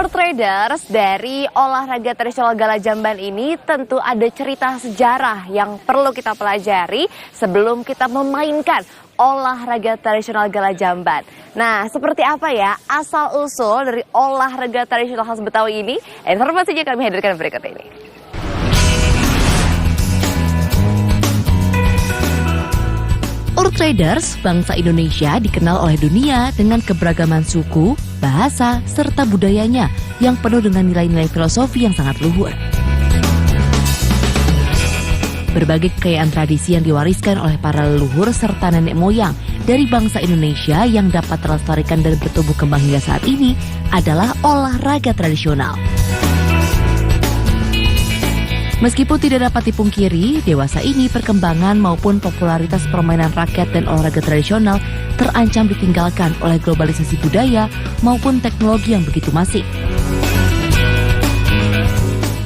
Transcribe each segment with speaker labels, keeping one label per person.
Speaker 1: Traders, dari olahraga tradisional Gala Jamban ini tentu ada cerita sejarah yang perlu kita pelajari sebelum kita memainkan olahraga tradisional Gala Jamban. Nah, seperti apa ya asal-usul dari olahraga tradisional khas Betawi ini? Informasinya kami hadirkan berikut ini.
Speaker 2: Traders, bangsa Indonesia dikenal oleh dunia dengan keberagaman suku, bahasa, serta budayanya yang penuh dengan nilai-nilai filosofi yang sangat luhur. Berbagai kekayaan tradisi yang diwariskan oleh para leluhur serta nenek moyang dari bangsa Indonesia yang dapat terlestarikan dan bertumbuh kembang hingga saat ini adalah olahraga tradisional. Meskipun tidak dapat dipungkiri, dewasa ini perkembangan maupun popularitas permainan rakyat dan olahraga tradisional terancam ditinggalkan oleh globalisasi budaya maupun teknologi yang begitu masif.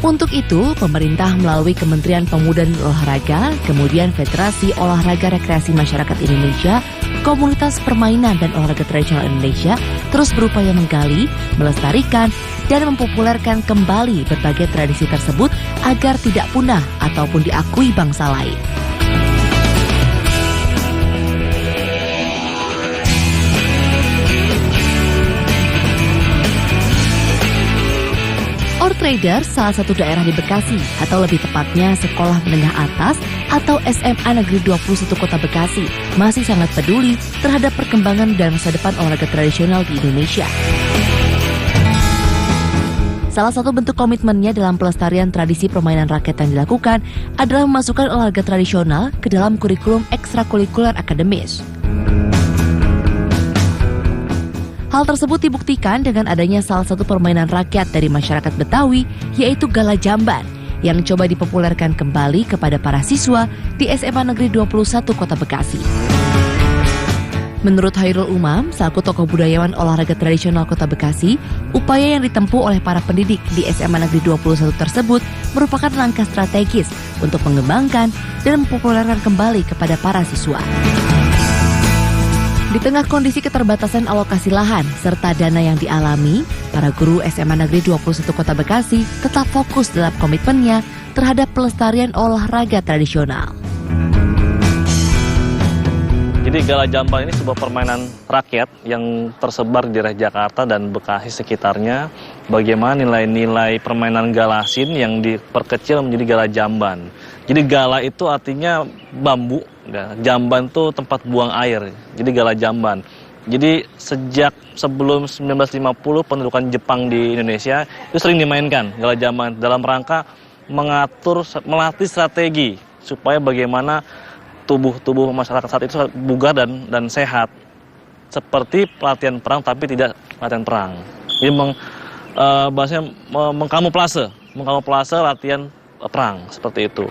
Speaker 2: Untuk itu, pemerintah melalui Kementerian Pemuda dan Olahraga, kemudian Federasi Olahraga Rekreasi Masyarakat Indonesia, Komunitas Permainan dan Olahraga Tradisional Indonesia terus berupaya menggali, melestarikan, dan mempopulerkan kembali berbagai tradisi tersebut agar tidak punah ataupun diakui bangsa lain. Traders, salah satu daerah di Bekasi, atau lebih tepatnya Sekolah Menengah Atas atau SMA Negeri 21 Kota Bekasi, masih sangat peduli terhadap perkembangan dan masa depan olahraga tradisional di Indonesia. Salah satu bentuk komitmennya dalam pelestarian tradisi permainan rakyat yang dilakukan adalah memasukkan olahraga tradisional ke dalam kurikulum ekstrakurikuler akademis. Hal tersebut dibuktikan dengan adanya salah satu permainan rakyat dari masyarakat Betawi, yaitu Gala Jamban, yang coba dipopulerkan kembali kepada para siswa di SMA Negeri 21 Kota Bekasi. Menurut Hairul Umam, selaku tokoh budayawan olahraga tradisional Kota Bekasi, upaya yang ditempuh oleh para pendidik di SMA Negeri 21 tersebut merupakan langkah strategis untuk mengembangkan dan mempopulerkan kembali kepada para siswa. Di tengah kondisi keterbatasan alokasi lahan serta dana yang dialami, para guru SMA Negeri 21 Kota Bekasi tetap fokus dalam komitmennya terhadap pelestarian olahraga tradisional.
Speaker 3: Jadi Gala Jamban ini sebuah permainan rakyat yang tersebar di daerah Jakarta dan Bekasi sekitarnya. Bagaimana nilai-nilai permainan galasin yang diperkecil menjadi Gala Jamban. Jadi gala itu artinya bambu, jamban itu tempat buang air, jadi Gala Jamban. Jadi sejak sebelum 1950 pendudukan Jepang di Indonesia itu sering dimainkan Gala Jamban dalam rangka melatih strategi supaya bagaimana tubuh masyarakat saat itu bugar dan sehat. Seperti pelatihan perang tapi tidak latihan perang. Jadi bahasanya mengkamuflase latihan perang seperti itu.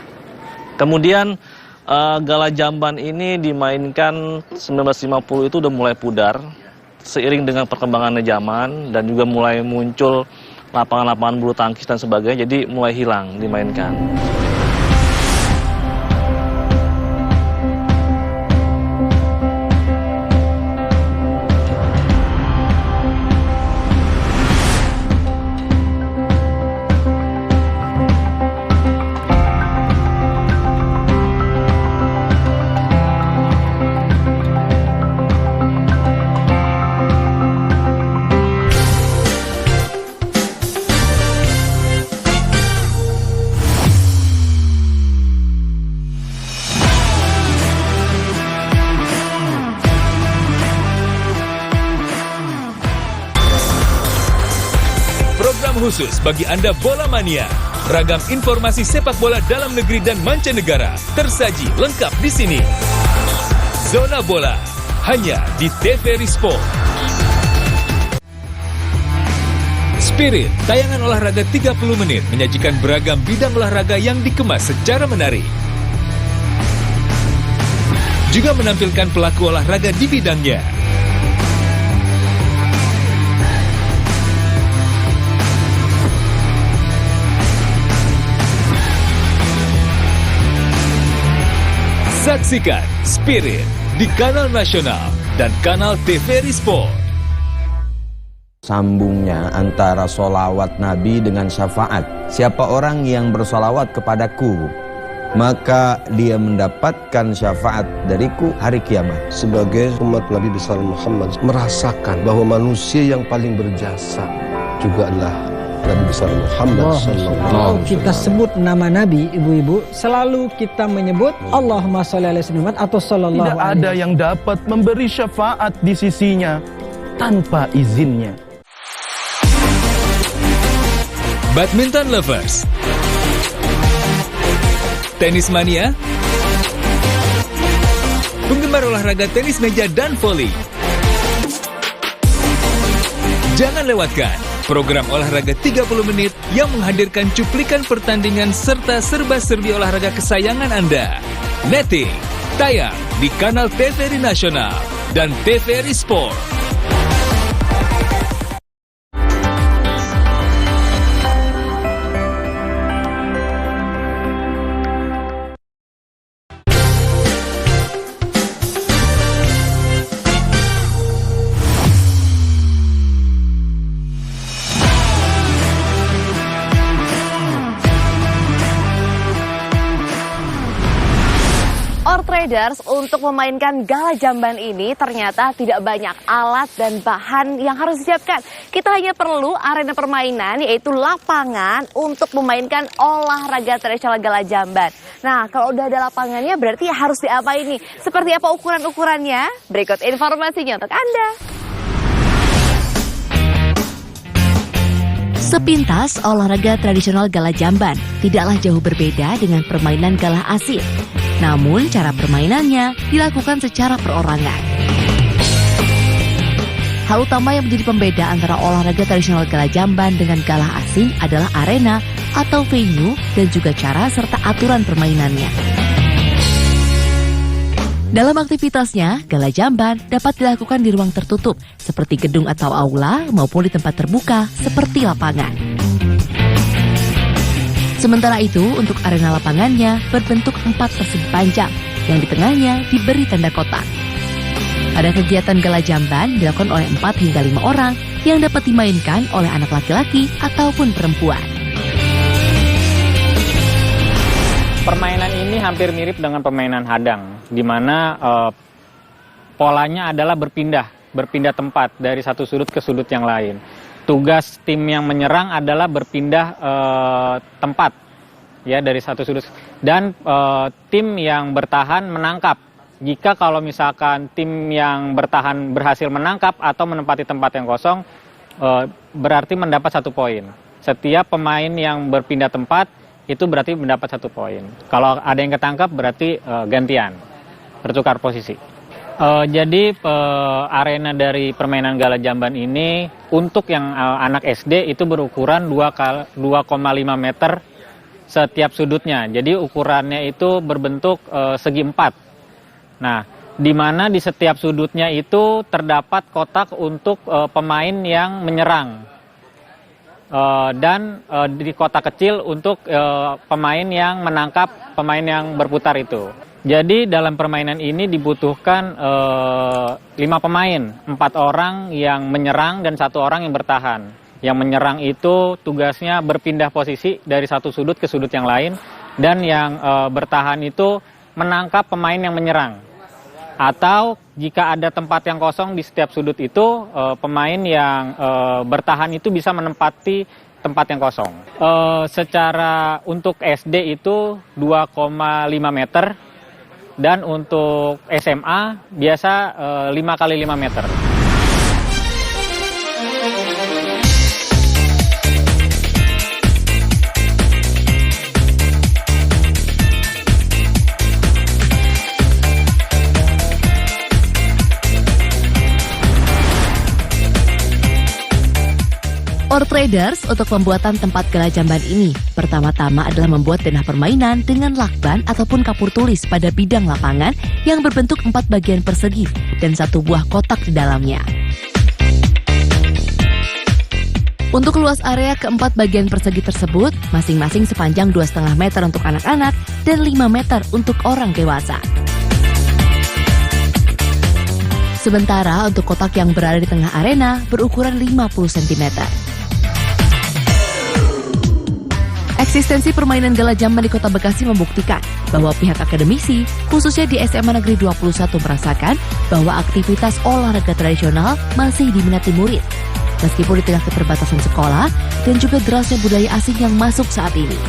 Speaker 3: Kemudian Gala Jamban ini dimainkan 1950 itu udah mulai pudar seiring dengan perkembangan zaman dan juga mulai muncul lapangan-lapangan bulu tangkis dan sebagainya, jadi mulai hilang dimainkan.
Speaker 4: Khusus bagi Anda bola mania. Ragam informasi sepak bola dalam negeri dan mancanegara tersaji lengkap di sini. Zona Bola hanya di TVRI Sport. Spirit, tayangan olahraga 30 menit menyajikan beragam bidang olahraga yang dikemas secara menarik. Juga menampilkan pelaku olahraga di bidangnya. Saksikan Spirit di kanal nasional dan kanal TVRI Sport.
Speaker 5: Sambungnya antara solawat Nabi dengan syafaat. Siapa orang yang bersolawat kepadaku, maka dia mendapatkan syafaat dariku hari kiamat.
Speaker 6: Sebagai umat Nabi besar Muhammad, merasakan bahwa manusia yang paling berjasa juga adalah Nabi besar Muhammad
Speaker 7: Kalau kita sebut nama Nabi, ibu-ibu, selalu kita menyebut Allahumma sholli alaihi wasallam atau sallallahu alaihi wasallam.
Speaker 8: Tidak ada yang dapat memberi syafaat di sisinya tanpa izinnya.
Speaker 4: Badminton lovers, tenis mania, penggemar olahraga tenis meja dan voli. Jangan lewatkan program olahraga 30 menit yang menghadirkan cuplikan pertandingan serta serba-serbi olahraga kesayangan Anda. Netting, tayang di kanal TVRI Nasional dan TVRI Sport.
Speaker 1: Traders, untuk memainkan gala jamban ini ternyata tidak banyak alat dan bahan yang harus disiapkan. Kita hanya perlu arena permainan, yaitu lapangan untuk memainkan olahraga tradisional gala jamban. Nah, kalau udah ada lapangannya berarti harus diapain nih? Seperti apa ukuran-ukurannya? Berikut informasinya untuk Anda.
Speaker 2: Sepintas, olahraga tradisional gala jamban tidaklah jauh berbeda dengan permainan gala asing. Namun, cara permainannya dilakukan secara perorangan. Hal utama yang menjadi pembeda antara olahraga tradisional gala jamban dengan gala asing adalah arena atau venue dan juga cara serta aturan permainannya. Dalam aktivitasnya, gala jamban dapat dilakukan di ruang tertutup seperti gedung atau aula maupun di tempat terbuka seperti lapangan. Sementara itu, untuk arena lapangannya berbentuk 4 persegi panjang yang di tengahnya diberi tanda kotak. Pada kegiatan gala jamban dilakukan oleh 4 hingga 5 orang yang dapat dimainkan oleh anak laki-laki ataupun perempuan.
Speaker 9: Permainan ini hampir mirip dengan permainan hadang, di mana polanya adalah berpindah tempat dari satu sudut ke sudut yang lain. Tugas tim yang menyerang adalah berpindah tempat ya dari satu sudut, dan tim yang bertahan menangkap. Jika kalau misalkan tim yang bertahan berhasil menangkap atau menempati tempat yang kosong, berarti mendapat 1 poin. Setiap pemain yang berpindah tempat itu berarti mendapat 1 poin. Kalau ada yang ketangkap berarti gantian, bertukar posisi. Jadi arena dari permainan gala jamban ini untuk yang anak SD itu berukuran 2,5 meter setiap sudutnya. Jadi ukurannya itu berbentuk segi 4. Nah, di mana di setiap sudutnya itu terdapat kotak untuk pemain yang menyerang. Dan di kotak kecil untuk pemain yang menangkap pemain yang berputar itu. Jadi dalam permainan ini dibutuhkan 5 pemain, 4 orang yang menyerang dan 1 orang yang bertahan. Yang menyerang itu tugasnya berpindah posisi dari satu sudut ke sudut yang lain, dan yang bertahan itu menangkap pemain yang menyerang. Atau jika ada tempat yang kosong di setiap sudut itu, pemain yang bertahan itu bisa menempati tempat yang kosong. Secara untuk SD itu 2,5 meter. Dan untuk SMA biasa 5 kali 5 meter.
Speaker 2: Traders, untuk pembuatan tempat gala jamban ini, pertama-tama adalah membuat denah permainan dengan lakban ataupun kapur tulis pada bidang lapangan yang berbentuk 4 bagian persegi dan 1 buah kotak di dalamnya. Untuk luas area ke-4 bagian persegi tersebut, masing-masing sepanjang 2,5 meter untuk anak-anak dan 5 meter untuk orang dewasa. Sementara untuk kotak yang berada di tengah arena berukuran 50 cm. Eksistensi permainan gala jamban di Kota Bekasi membuktikan bahwa pihak akademisi, khususnya di SMA Negeri 21 merasakan bahwa aktivitas olahraga tradisional masih diminati murid. Meskipun di tengah keterbatasan sekolah dan juga derasnya budaya asing yang masuk saat ini.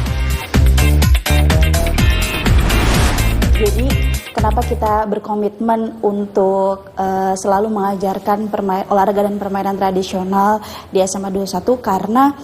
Speaker 10: Jadi kenapa kita berkomitmen untuk selalu mengajarkan olahraga dan permainan tradisional di SMA 21 karena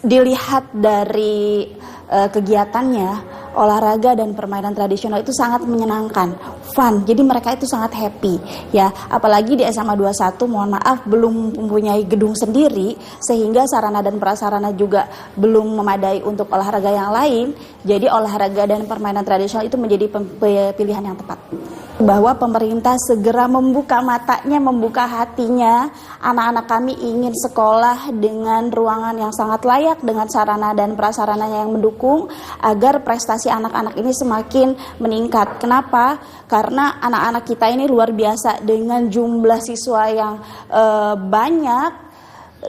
Speaker 10: dilihat dari kegiatannya, olahraga dan permainan tradisional itu sangat menyenangkan, fun. Jadi mereka itu sangat happy ya. Apalagi di SMA 21 mohon maaf belum mempunyai gedung sendiri sehingga sarana dan prasarana juga belum memadai untuk olahraga yang lain. Jadi olahraga dan permainan tradisional itu menjadi pilihan yang tepat. Bahwa pemerintah segera membuka matanya, membuka hatinya. Anak-anak kami ingin sekolah dengan ruangan yang sangat layak, dengan sarana dan prasarananya yang mendukung agar prestasi anak-anak ini semakin meningkat. Kenapa? Karena anak-anak kita ini luar biasa dengan jumlah siswa yang banyak.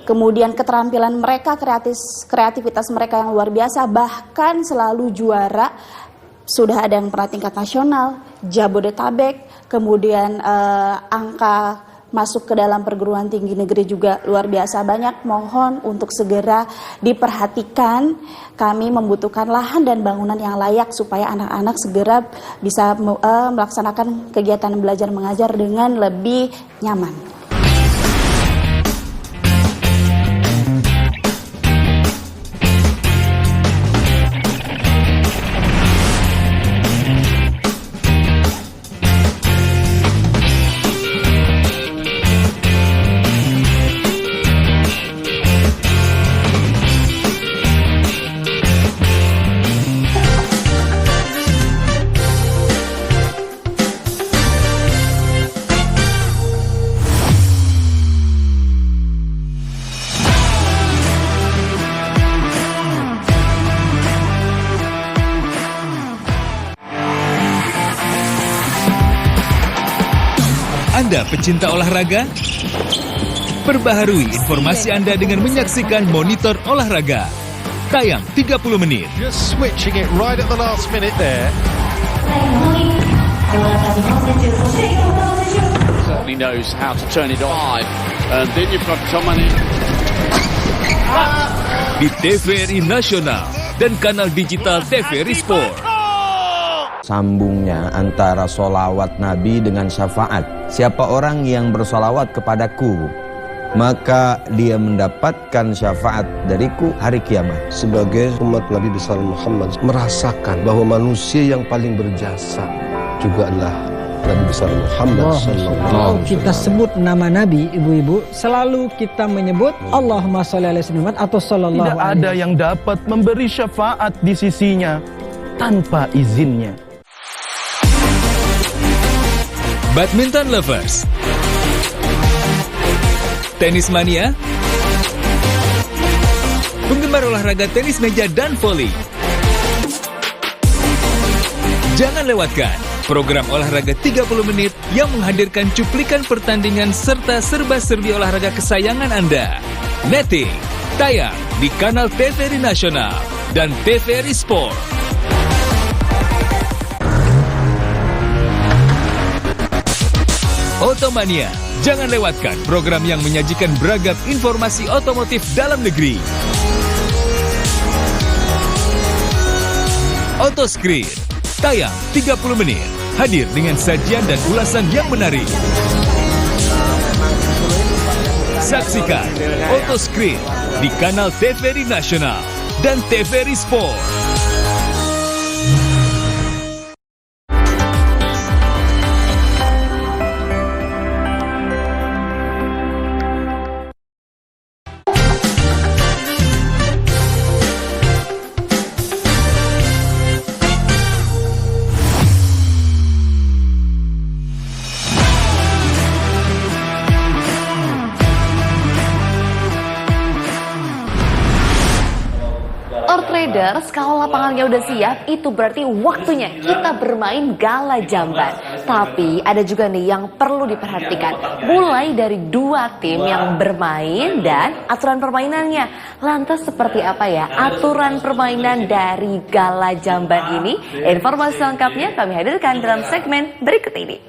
Speaker 10: Kemudian keterampilan mereka, kreativitas mereka yang luar biasa, bahkan selalu juara. Sudah ada yang pernah tingkat nasional, Jabodetabek, kemudian angka masuk ke dalam perguruan tinggi negeri juga luar biasa banyak. Mohon untuk segera diperhatikan, kami membutuhkan lahan dan bangunan yang layak supaya anak-anak segera bisa melaksanakan kegiatan belajar mengajar dengan lebih nyaman.
Speaker 4: Anda pecinta olahraga? Perbaharui informasi Anda dengan menyaksikan Monitor Olahraga. Tayang 30 menit.
Speaker 6: Just switching it right at the last minute there.
Speaker 11: Certainly knows how to turn it on. And then you've got Tomani.
Speaker 4: Di TVRI Nasional dan kanal digital TVRI Sport.
Speaker 5: Sambungnya antara solawat Nabi dengan syafaat. Siapa orang yang bersolawat kepadaku, maka dia mendapatkan syafaat dariku hari kiamat.
Speaker 6: Sebagai umat Nabi besar Muhammad merasakan bahwa manusia yang paling berjasa juga adalah Nabi besar Muhammad
Speaker 7: Kalau kita sebut nama Nabi, ibu-ibu, selalu kita menyebut Allahumma sholli alaihi wasallam atau sallallahu alaihi
Speaker 8: Tidak ada yang dapat memberi syafaat di sisinya tanpa izinnya.
Speaker 4: Badminton lovers, tenis mania, penggemar olahraga tenis meja dan voli. Jangan lewatkan program olahraga 30 menit yang menghadirkan cuplikan pertandingan serta serba-serbi olahraga kesayangan Anda. Netting, tayang di kanal TVRI Nasional dan TVRI Sport. Otomania, jangan lewatkan program yang menyajikan beragam informasi otomotif dalam negeri. Otoscreen, tayang 30 menit, hadir dengan sajian dan ulasan yang menarik. Saksikan Otoscreen di kanal TVRI Nasional dan TVRI Sport.
Speaker 1: Traders, kalau lapangannya udah siap, itu berarti waktunya kita bermain gala jamban. Tapi ada juga nih yang perlu diperhatikan, mulai dari 2 tim yang bermain dan aturan permainannya. Lantas seperti apa ya aturan permainan dari gala jamban ini? Informasi lengkapnya kami hadirkan dalam segmen berikut ini.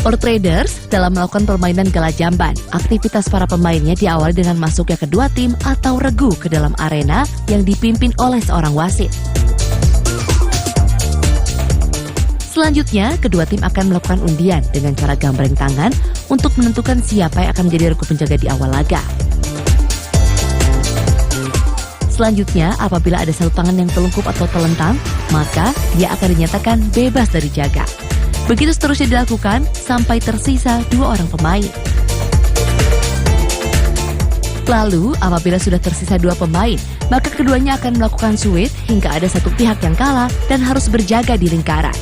Speaker 2: For Traders, dalam melakukan permainan gala jamban, aktivitas para pemainnya diawali dengan masuknya kedua tim atau regu ke dalam arena yang dipimpin oleh seorang wasit. Selanjutnya, kedua tim akan melakukan undian dengan cara gambreng tangan untuk menentukan siapa yang akan menjadi regu penjaga di awal laga. Selanjutnya, apabila ada satu tangan yang telungkup atau telentang, maka dia akan dinyatakan bebas dari jaga. Begitu seterusnya dilakukan sampai tersisa 2 orang pemain. Lalu, apabila sudah tersisa 2 pemain, maka keduanya akan melakukan sweep hingga ada satu pihak yang kalah dan harus berjaga di lingkaran.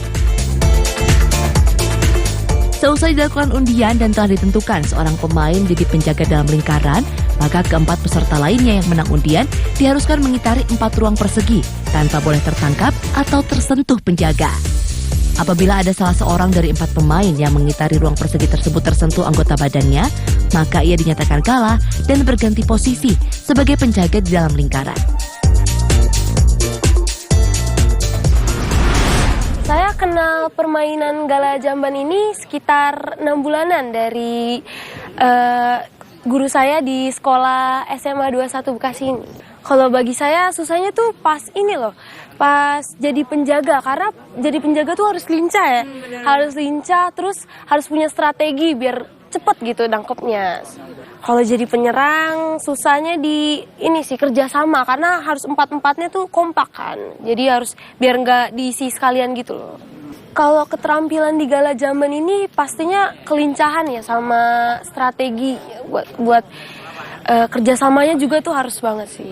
Speaker 2: Seusai dilakukan undian dan telah ditentukan seorang pemain jadi penjaga dalam lingkaran, maka keempat peserta lainnya yang menang undian diharuskan mengitari 4 ruang persegi tanpa boleh tertangkap atau tersentuh penjaga. Apabila ada salah seorang dari 4 pemain yang mengitari ruang persegi tersebut tersentuh anggota badannya, maka ia dinyatakan kalah dan berganti posisi sebagai penjaga di dalam lingkaran.
Speaker 12: Saya kenal permainan gala jamban ini sekitar 6 bulanan dari guru saya di sekolah SMA 21 Bekasi ini. Kalau bagi saya susahnya tuh pas ini loh, pas jadi penjaga, karena jadi penjaga tuh harus lincah ya, harus lincah, terus harus punya strategi biar cepet gitu nangkepnya. Kalau jadi penyerang susahnya di ini sih kerjasama, karena harus 4-4-nya tuh kompak kan, jadi harus biar nggak diisi sekalian gitu loh. Kalau keterampilan di gala jamban ini pastinya kelincahan ya sama strategi buat kerjasamanya juga tuh harus banget sih.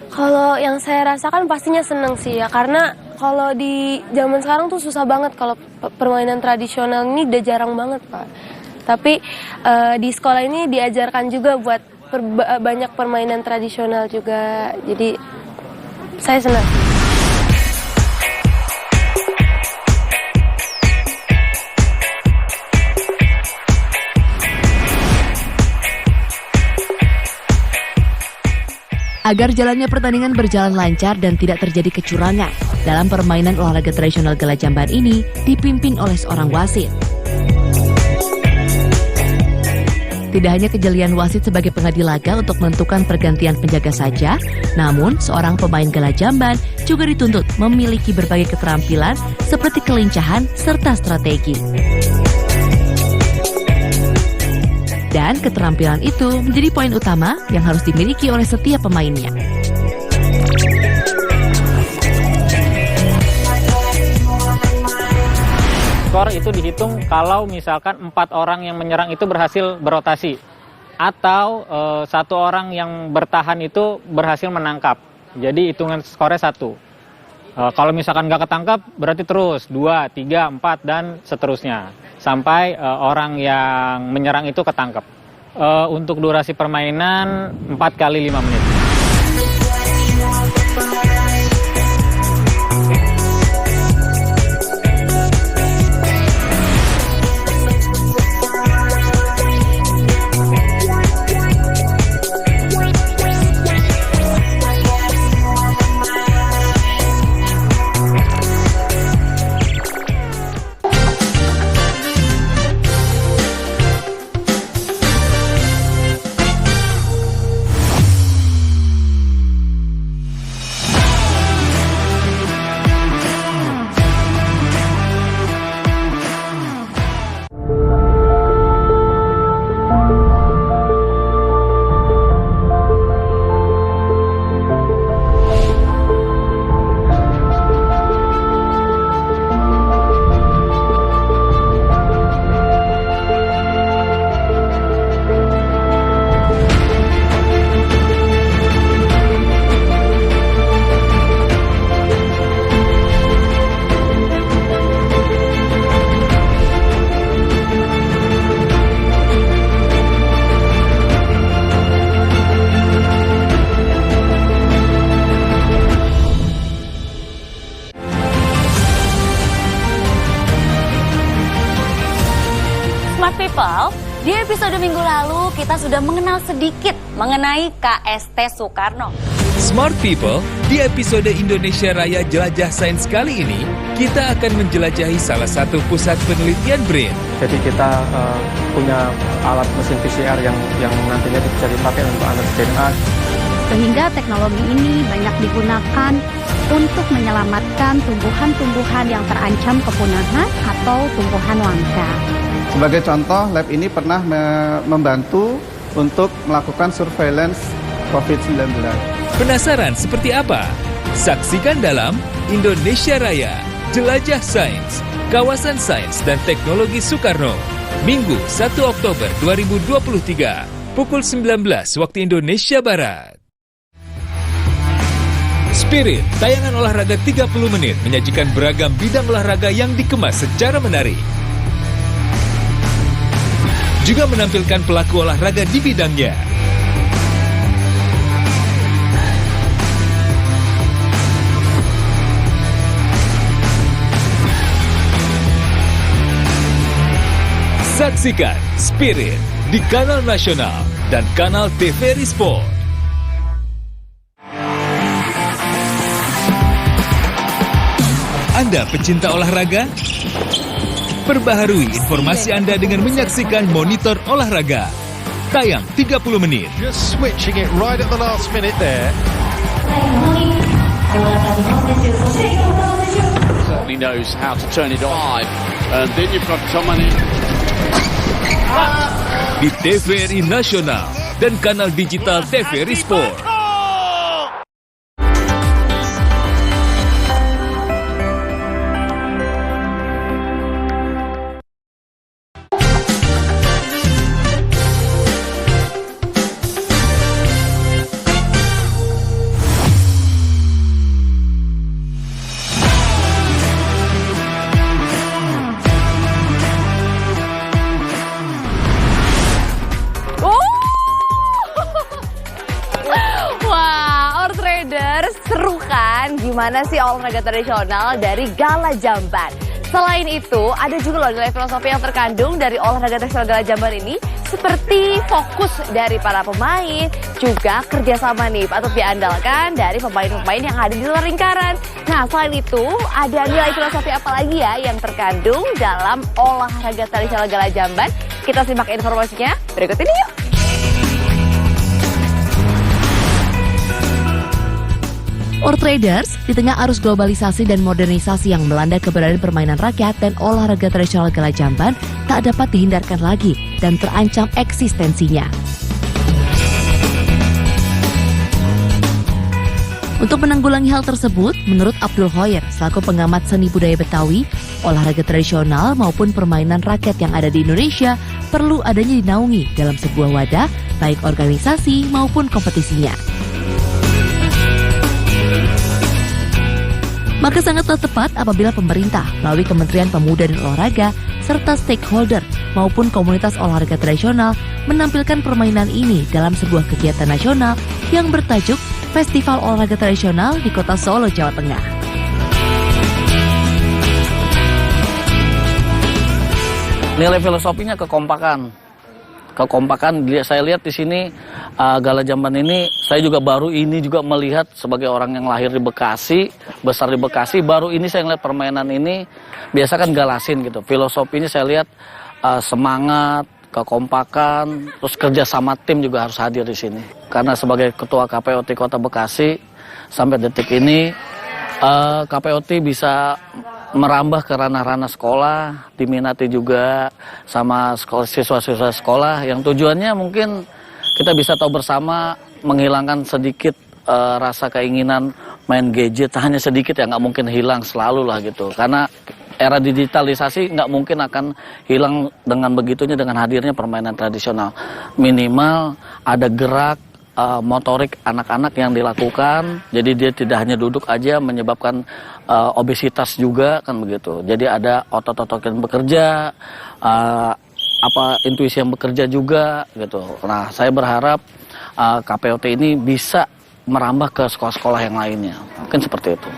Speaker 12: Kalau yang saya rasakan pastinya seneng sih ya, karena kalau di zaman sekarang tuh susah banget kalau permainan tradisional ini udah jarang banget Pak. Tapi di sekolah ini diajarkan juga buat banyak permainan tradisional juga, jadi saya senang.
Speaker 2: Agar jalannya pertandingan berjalan lancar dan tidak terjadi kecurangan, dalam permainan olahraga tradisional gala jamban ini dipimpin oleh seorang wasit. Tidak hanya kejelian wasit sebagai pengadil laga untuk menentukan pergantian penjaga saja, namun seorang pemain gala jamban juga dituntut memiliki berbagai keterampilan seperti kelincahan serta strategi. Dan keterampilan itu menjadi poin utama yang harus dimiliki oleh setiap pemainnya.
Speaker 9: Skor itu dihitung kalau misalkan 4 orang yang menyerang itu berhasil berotasi, atau 1 orang yang bertahan itu berhasil menangkap. Jadi hitungan skornya 1. Kalau misalkan nggak ketangkap berarti terus 2, 3, 4 dan seterusnya sampai orang yang menyerang itu ketangkap. Untuk durasi permainan 4 kali 5 menit.
Speaker 13: Smart People, di episode minggu lalu kita sudah mengenal sedikit mengenai KST Soekarno.
Speaker 4: Smart People, di episode Indonesia Raya Jelajah Sains kali ini, kita akan menjelajahi salah satu pusat penelitian BRIN.
Speaker 14: Jadi kita punya alat mesin PCR yang nantinya bisa dipakai untuk analisis DNA.
Speaker 15: Sehingga teknologi ini banyak digunakan untuk menyelamatkan tumbuhan-tumbuhan yang terancam kepunahan atau tumbuhan langka.
Speaker 16: Sebagai contoh, lab ini pernah membantu untuk melakukan surveillance COVID-19.
Speaker 4: Penasaran seperti apa? Saksikan dalam Indonesia Raya, Jelajah Sains, Kawasan Sains dan Teknologi Soekarno, Minggu 1 Oktober 2023, pukul 19 waktu Indonesia Barat. Spirit, tayangan olahraga 30 menit menyajikan beragam bidang olahraga yang dikemas secara menarik. Juga menampilkan pelaku olahraga di bidangnya. Saksikan Spirit di kanal nasional dan kanal TVRI Sport. Anda pecinta olahraga? Perbaharui informasi Anda dengan menyaksikan Monitor Olahraga. Tayang 30 menit.
Speaker 17: Just switching it right at the last minute there.
Speaker 11: Certainly knows how to turn it on. And then you've got Tomani.
Speaker 4: Di TVRI Nasional dan kanal digital TVRI Sport.
Speaker 1: Seru kan? Gimana sih olahraga tradisional dari Gala Jamban? Selain itu, ada juga loh nilai filosofi yang terkandung dari olahraga tradisional Gala Jamban ini, seperti fokus dari para pemain, juga kerjasama nih patut diandalkan dari pemain-pemain yang ada di luar lingkaran. Nah, selain itu, ada nilai filosofi apa lagi ya yang terkandung dalam olahraga tradisional Gala Jamban? Kita simak informasinya berikut ini yuk!
Speaker 2: Traders, di tengah arus globalisasi dan modernisasi yang melanda keberadaan permainan rakyat dan olahraga tradisional Gala Jamban tak dapat dihindarkan lagi dan terancam eksistensinya. Untuk menanggulangi hal tersebut, menurut Abdul Hoyer, selaku pengamat seni budaya Betawi, olahraga tradisional maupun permainan rakyat yang ada di Indonesia perlu adanya dinaungi dalam sebuah wadah, baik organisasi maupun kompetisinya. Maka sangatlah tepat apabila pemerintah melalui Kementerian Pemuda dan Olahraga serta stakeholder maupun komunitas olahraga tradisional menampilkan permainan ini dalam sebuah kegiatan nasional yang bertajuk Festival Olahraga Tradisional di Kota Solo, Jawa Tengah.
Speaker 18: Nilai filosofinya kekompakan. Saya lihat di sini Gala Jamban ini, saya juga baru ini juga melihat sebagai orang yang lahir di Bekasi, besar di Bekasi, baru ini saya lihat permainan ini, biasa kan galasin gitu. Filosofinya saya lihat semangat, kekompakan, terus kerja sama tim juga harus hadir di sini. Karena sebagai Ketua KPOT Kota Bekasi, sampai detik ini KPOT bisa merambah ke ranah-ranah sekolah, diminati juga sama siswa-siswa sekolah yang tujuannya mungkin kita bisa tahu bersama menghilangkan sedikit rasa keinginan main gadget, hanya sedikit ya, nggak mungkin hilang selalu lah gitu. Karena era digitalisasi nggak mungkin akan hilang dengan begitunya, dengan hadirnya permainan tradisional. Minimal ada gerak, motorik anak-anak yang dilakukan, jadi dia tidak hanya duduk aja menyebabkan obesitas juga kan begitu. Jadi ada otot-otot yang bekerja, intuisi yang bekerja juga gitu. Nah, saya berharap KPOT ini bisa merambah ke sekolah-sekolah yang lainnya, mungkin seperti itu.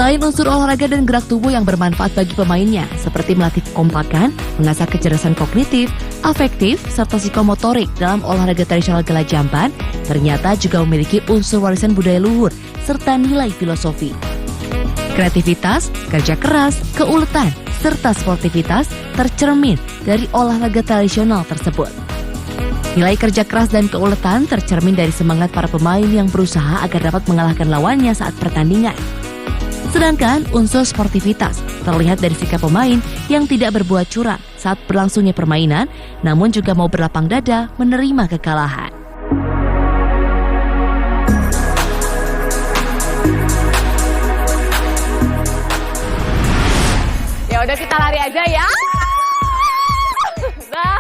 Speaker 2: Selain unsur olahraga dan gerak tubuh yang bermanfaat bagi pemainnya, seperti melatih kekompakan, mengasah kecerdasan kognitif, afektif, serta psikomotorik dalam olahraga tradisional Gala Jamban, ternyata juga memiliki unsur warisan budaya luhur, serta nilai filosofi. Kreativitas, kerja keras, keuletan, serta sportivitas tercermin dari olahraga tradisional tersebut. Nilai kerja keras dan keuletan tercermin dari semangat para pemain yang berusaha agar dapat mengalahkan lawannya saat pertandingan. Sedangkan unsur sportivitas terlihat dari sikap pemain yang tidak berbuat curang saat berlangsungnya permainan, namun juga mau berlapang dada menerima kekalahan.
Speaker 1: Ya udah kita lari aja ya. Nah.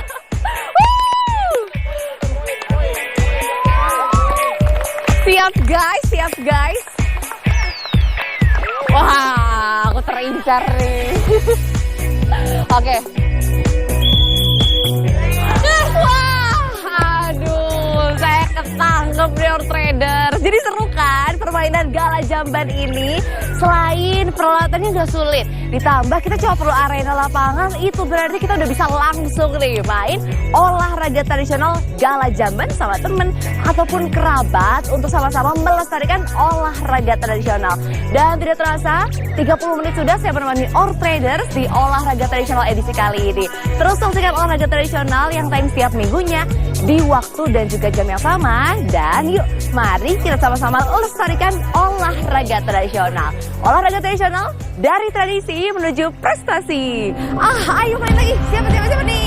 Speaker 1: Siap guys. Wah, aku terincar nih. Oke. Wah, aduh, saya ketangkep nih trader. Jadi seru kan permainan Gala Jamban ini? Selain peralatannya nggak sulit, ditambah kita cuma perlu arena lapangan, itu berarti kita udah bisa langsung nih main olahraga tradisional Gala Jamban sama temen ataupun kerabat untuk sama-sama melestarikan olahraga tradisional. Dan tidak terasa 30 menit sudah saya menemani Or Traders di olahraga tradisional edisi kali ini. Terus saksikan olahraga tradisional yang tayang setiap minggunya di waktu dan juga jam yang sama. Dan yuk, mari kita sama-sama lestarikan olahraga tradisional. Olahraga tradisional dari tradisi menuju prestasi. Ayo main lagi. Siapa nih?